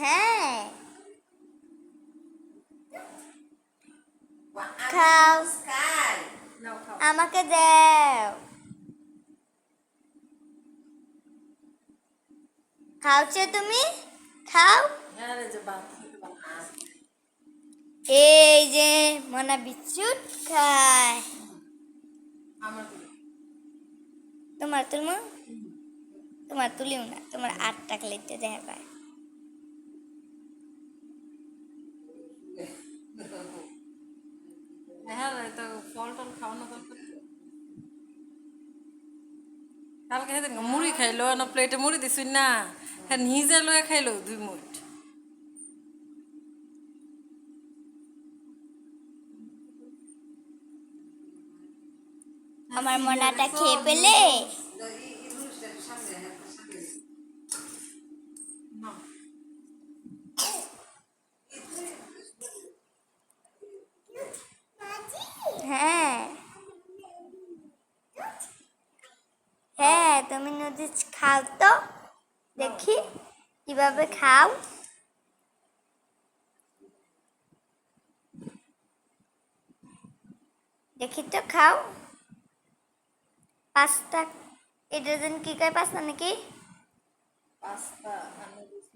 হ্যাঁ, খাও, আমাকে দাও। খাওছো তুমি? খাও। এই যে মনা বিস্কুট খায়। তোমার তুলমু? তোমার তুলিও না, তোমার 8 টাকা লিখতে দেখা পায়। হ্যাঁ তো ফল টল খাওয়ানো দরকার। কালকে সেদিন মুড়ি খাইলো না, প্লেটে মুড়ি দিছি না, হ্যাঁ নিজে লয়ে খাইলো 2 মুঠ। আমার মনাটা খেয়ে পেলে হ্যাঁ, হ্যাঁ, তুমি নুডলস খাও তো, দেখি কিভাবে খাও। দেখি তো খাও। পাস্তা, এটা যেন কি কয়, পাস্তা নাকি? পাস্তা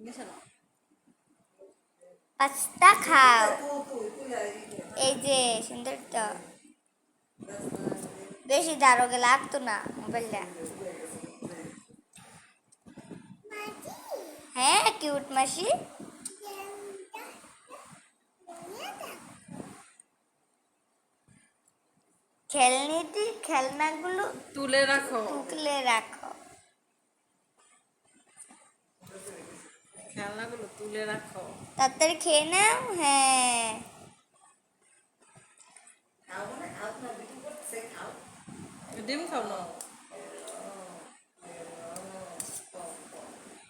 মিশানো। পাস্তা খাও। এই যে সুন্দর তো, বেশি দারোগে লাগতো না মোবাইলটা। হ্যাঁ, কিউট মাসি। খেলনাগুলো তুলে রাখো, তুলে রাখো। খেলনাগুলো তুলে রাখো। তাড়াতাড়ি খেয়ে নাও। হ্যাঁ, ডিম খাও না।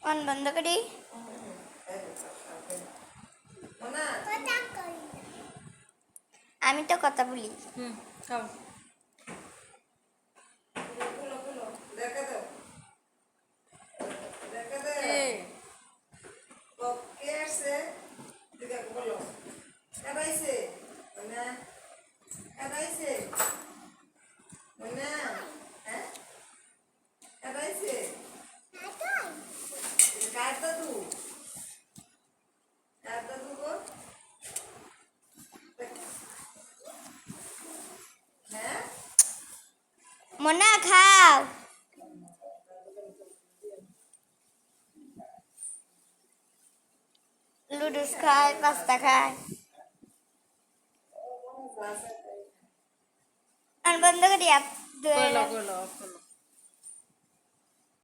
অন বন্ধ করি। আমি তো কথা বলি। খাও। মোনা খাও। লুডুস খায়, পাস্তা খায়। অন বন্ধ করি। করলো করলো করলো।